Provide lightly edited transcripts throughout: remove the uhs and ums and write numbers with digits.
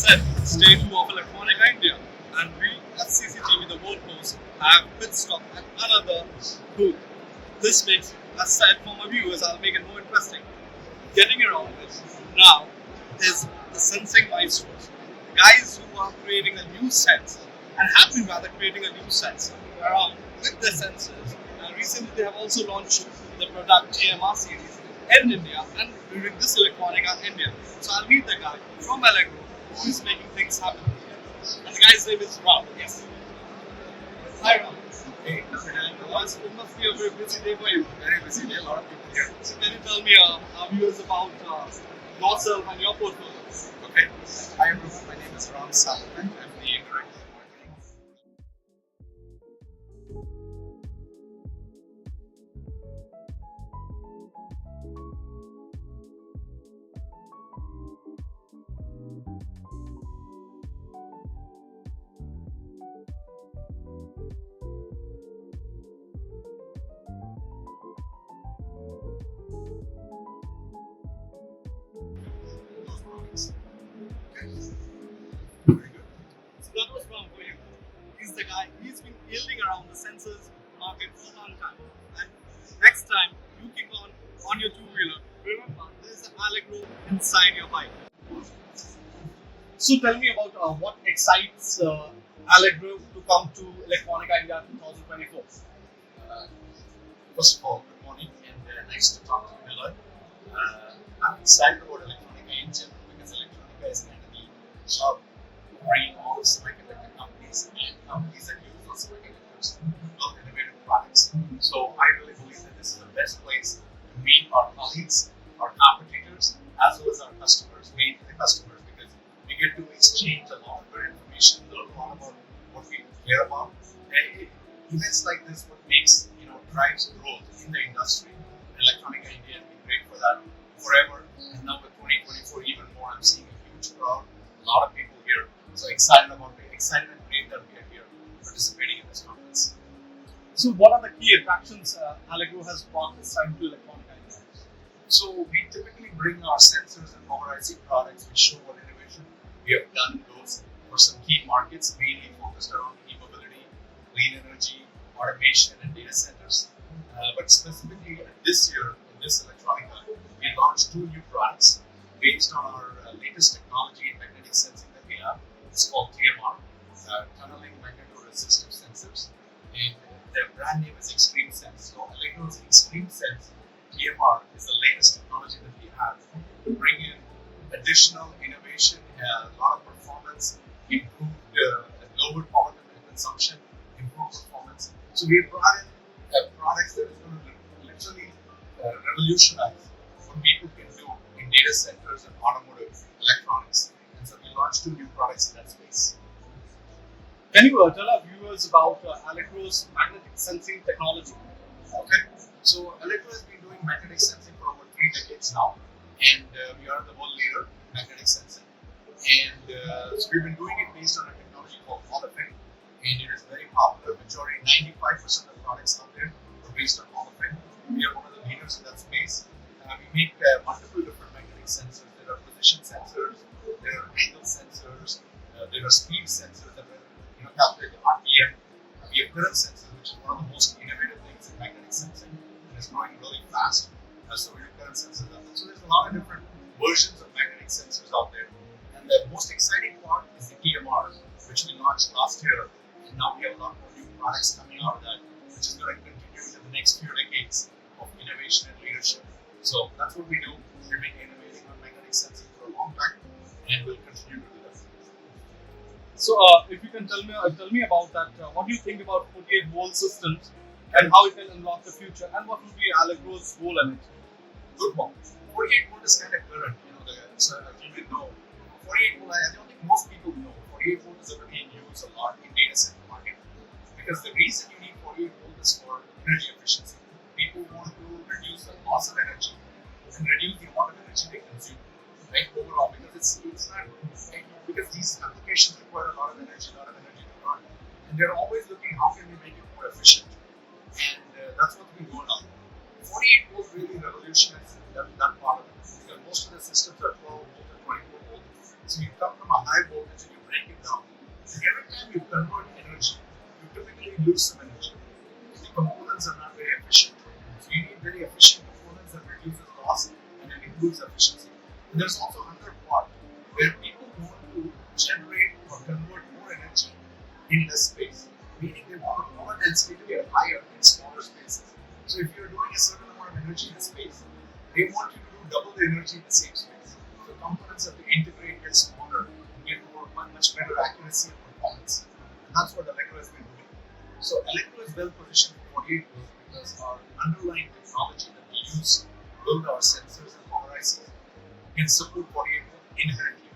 said, it's day 2 of Electronica India, and we at CCTV, the world host, have pit stop at another booth. This makes, as said for my viewers, I'll make it more interesting. Getting around it now is the sensing maestros, guys who are creating a new sense and have been rather creating a new sense around with their sensors. And recently, they have also launched the product AMR series in India and during this Electronica India. So I'll meet the guy from Allegro who is making things happen here. And the guy's name is Ram. Yes. Hi Ram. Hey, It must be a very busy day for you. very busy day, a lot of people here. So can you tell me, our viewers, about yourself and your portfolio? Okay, hi everyone, my name is Ram Sathappan. I'm the director of marketing. Those products. Okay, very good. So that was Ram for you. He's the guy, he's been yielding around the sensors market for a long time. And next time you kick on your two-wheeler, remember there's an Allegro inside your bike. So tell me about what excites Allegro to come to Electronica India 2024. First of all, good morning and nice to talk to you, Millard. I'm excited about Electronica in general because Electronica is going to be hub bringing all the semiconductor companies and companies that use those semiconductors to build innovative products. So I really believe that this is the best place to meet our colleagues, our competitors, as well as our customers, mainly the customers, because we get to exchange a lot of good information, learn a lot about what people care about. And events like this, what makes, drives growth in the industry. Electronica India has been great for that forever. And now with 2024, even more, I'm seeing a huge crowd, a lot of people here. So excited and great that we are here participating in this conference. So what are the key attractions Allegro has brought this time to Electronica India? So we typically bring our sensors and power IC products. We show what innovation we have done in those for some key markets, mainly focused around e-mobility, clean energy, automation, and data centers. But specifically this year, in this Electronica, we launched 2 new products based on our latest technology in magnetic sensing that we have. It's called TMR, tunneling magnetoresistive sensors, and their brand name is Extreme Sense. So Allegro's Extreme Sense TMR is the latest technology that we have to bring in additional innovation, a lot of performance, improved lower power consumption, improved performance. So we brought in products that is going to literally revolutionize what people can do in data centers and automotive electronics. And so we launched 2 new products in that space. Can you tell our viewers about Allegro's magnetic sensing technology? Okay, so Allegro has been doing magnetic sensing for over 3 decades now, and we are the world leader in magnetic sensing. And so we've been doing it based on a technology called olefin, and it is very popular. Majority, 95% of the products out there are based on olefin. We are one of the leaders in that space. We make multiple different magnetic sensors. There are position sensors, there are angle sensors, there are speed sensors that will calculate the RPM. We have current sensors, which is one of the most innovative things in magnetic sensing, and is growing really fast. So we have current sensors. So there's a lot of different versions of magnetic sensors out there. And the most exciting part is the TMR, which we launched last year. And now we have a lot more new products coming out of that, which is going to continue in the next few decades of innovation and leadership. So that's what we do. We've been innovating on magnetic sensing for a long time, and we'll continue to do that. So if you can tell me about that, what do you think about 48-volt systems and how it can unlock the future, and what will be Allegro's role in it? Good one. 48 volt is kind of current, so as you will know, 48 volt, I don't think most people know, 48 volt is already in use a lot in data center market. Because the reason you need 48 volt is for energy efficiency. People want to reduce the loss of energy and reduce the amount of energy they consume, right, overall, because it's not, right, because these applications require a lot of energy to run. And they're always looking how can we make it more efficient. And that's what's been going on. 48 volt really revolutionized that part of it. Because most of the systems are 12 volt and 24 volt. So you come from a high voltage and you break it down. And every time you convert energy, you typically lose some energy. The components are not very efficient. So you need very efficient components that reduces loss and it improves efficiency. And there's also another part where people want to generate or convert more energy in less space, meaning they want the power density to be higher in smaller spaces. So if you're doing a certain amount of energy in a space, they want you to do double the energy in the same space. So components have to integrate, get smaller, get more, much better accuracy and performance. And that's what Allegro has been doing. So Allegro is well positioned for 48 volts because our underlying technology that we use to build our sensors and power ICs can support 48 volt inherently.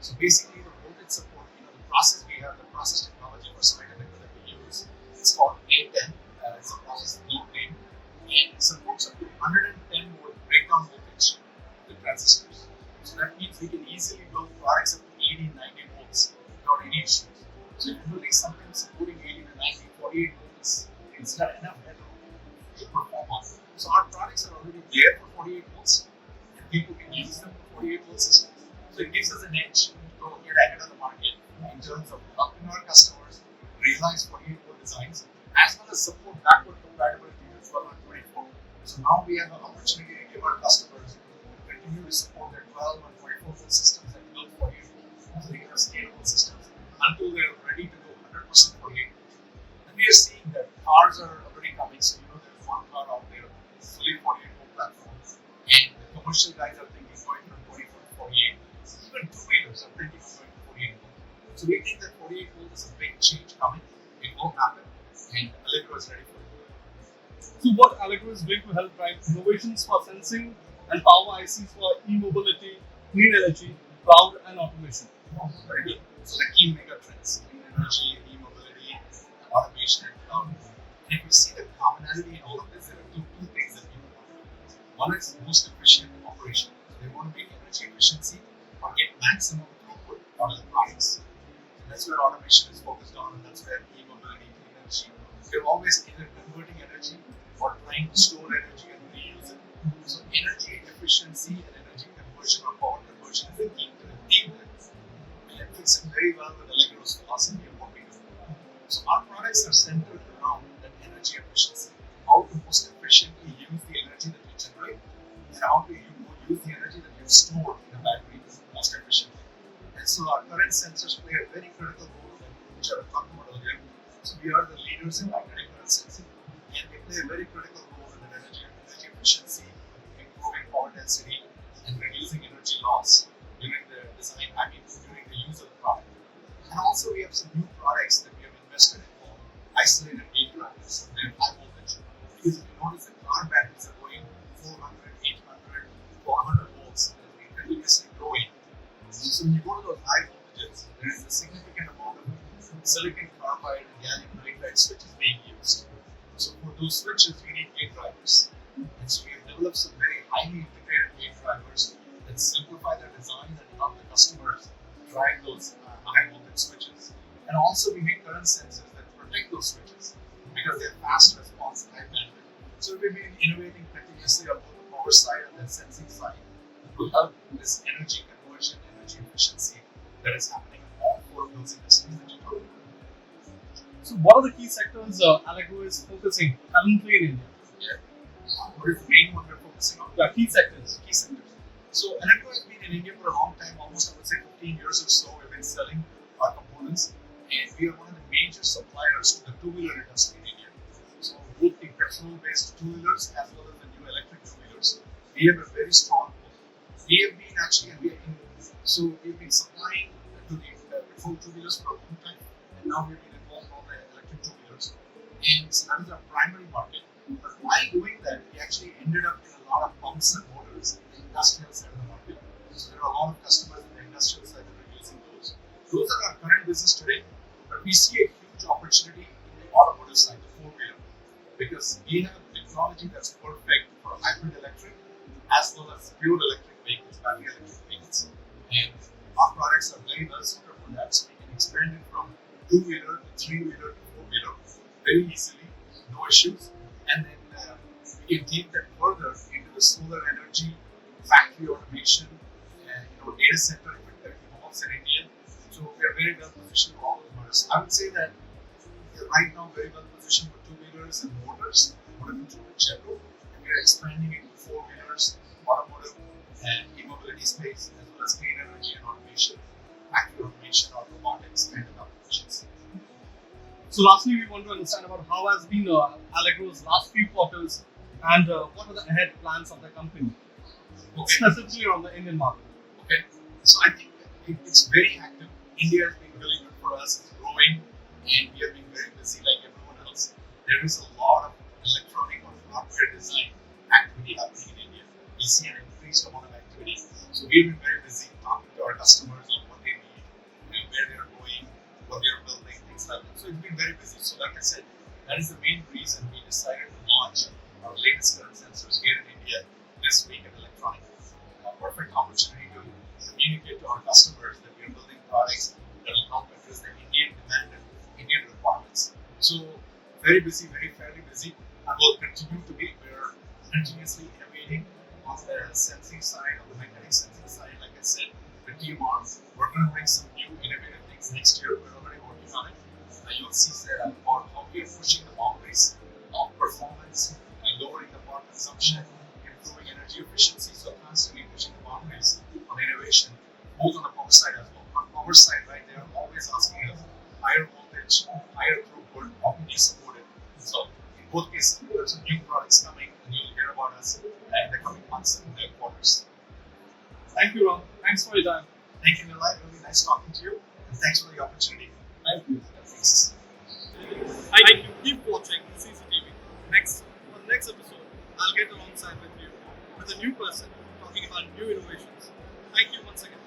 So basically the voltage support, the process we have, the process technology for semiconductor that we use, it's called A10. It's a process name, and it supports up to 110 volt breakdown voltage with transistors. So that means we can easily build products up to 80, 90 volts without any issues. So if you're building something supporting 80 to 90, 48 volts, it's got enough headroom to perform on. So our products are already there for 48 volts, and people can use them for 48 volt systems. So it gives us an edge to get ahead of the market in terms of helping our customers realize 48 volt designs as well as support backward compatibility to 12 and 24. So now we have an opportunity to give our customers to continue to support their 12 and 24 volt systems and build 48 volt. So they have scalable systems until they're ready to go 100% 48 volt. And we are seeing that cars are already coming. So there's one car out there, fully 48 volt platform, and the commercial guys are thinking going from 24 to 48. Even two-wheelers are thinking of going to 48 volt. So we think that 48 volt is a big change coming. It will happen, and Allegro is ready for it. So what Allegro is doing to help drive innovations for sensing and power ICs for e-mobility, clean energy, cloud and automation. Very good. So the key mega trends, clean energy, e-mobility, automation and cloud. And if you see the commonality in all of this, there are two things that people want. One is most efficient operation. So they want to make energy efficiency or get maximum throughput out of the products. So that's where automation is focused on, and that's where e-mobility, clean energy. They're always either converting energy or trying to store energy and reuse it. So energy efficiency and energy conversion or power conversion is the key to the theme. And it fits in very well with Allegro's philosophy of what we do. So our products are centered around that energy efficiency, how to most efficiently use the energy that you generate, and how to use the energy that you store in a battery most efficiently. And so our current sensors play a very critical role in which I was talking about earlier. So we are the leaders in magnetic current sensing, and they play a very critical role in energy efficiency, improving power density, and reducing energy loss during the design, during the use of the product. And also we have some new products that we have invested in called isolated gate drivers. They're high voltage. Because if you notice the car batteries are going 400, 800, 400 volts, and they're continuously growing. So when you go to those high voltages, there is a significant amount of silicon carbide and gallium nitride switches being used. So for those switches, we need gate drivers. And so we have developed some very highly integrated gate drivers that simplify their design and help the customers drive those high voltage switches. And also we make current sensors that protect those switches because they're fast response, high bandwidth. So we've been innovating continuously on both the power side and the sensing side to help this energy conversion, energy efficiency that is happening in all four of those industries that you talked about. So what are the key sectors Allegro is focusing currently in India? Yeah. What is the main one we're focusing on? Yeah, key sectors. Key sectors. So Allegro has been in India for a long time, almost I would say 15 years or so. We've been selling our components, and we are one of the major suppliers to the two-wheeler industry in India. So both the petrol-based two-wheelers as well as the new electric two-wheelers, we have a very strong hold. We have been actually, so we've been supplying to the petrol two-wheelers for a long time, and now we've been involved in all the electric two-wheelers. And so that is our primary market. But while doing that, we actually ended up in a lot of pumps and motors in the industrial side of the market. So there are a lot of customers in the industrial side that are using those. Those are our current business today, but we see a huge opportunity in the automotive side, the four-wheeler, because we have technology that's perfect for hybrid electric as well as pure electric vehicles, battery electric vehicles. And our products are very well suited for that, so we can expand it from two-wheeler to three-wheeler to four-wheeler very easily, no issues. And then we can take that further into the solar energy, factory automation, and data center equipment, also in India. So we are very well positioned for all those motors. I would say that we are right now very well positioned for two-wheelers and motors, automotive in general, and we are expanding into four-wheelers, automotive, and e-mobility space, as well as clean energy and automation, factory automation or robotics kind of applications. So lastly, we want to understand about how has been Allegro's last few quarters and what are the ahead plans of the company, specifically on the Indian market. Okay, so I think it's very active. India has been really good for us, it's growing, and we have been very busy like everyone else. There is a lot of electronic or hardware design activity happening in India. We see an increased amount of activity. So we've been very busy talking to our customers on what they need, where they are going, what they are building, things like that. So it's been very busy. So like I said, that is the main reason we decided to launch our latest current sensors here in India this week at Electronica. A perfect opportunity to communicate to our customers that we are building products that will help address the Indian demand and Indian requirements. So very busy, very fairly busy, and will continue to be. We're continuously innovating on the sensing side, on the magnetic sensing side. Like I said, the TMR, we're going to bring some new innovative things next year. We're already working on it. You'll see that about how we are pushing the boundaries of performance and lowering the power consumption, improving energy efficiency. So constantly pushing the boundaries on innovation, both on the power side as well. On power side, right, they are always asking us higher voltage, higher throughput, how can we support it? So in both cases, there are some new products coming, and you'll hear about us in the coming months and the quarters. Thank you, Ram. Thanks for your time. Thank you, Nilay. Really nice talking to you, and thanks for the opportunity. Thank you. Thanks. Thank you. Keep watching CCTV. For the next episode, I'll get alongside with you with a new person talking about new innovations. Thank you once again.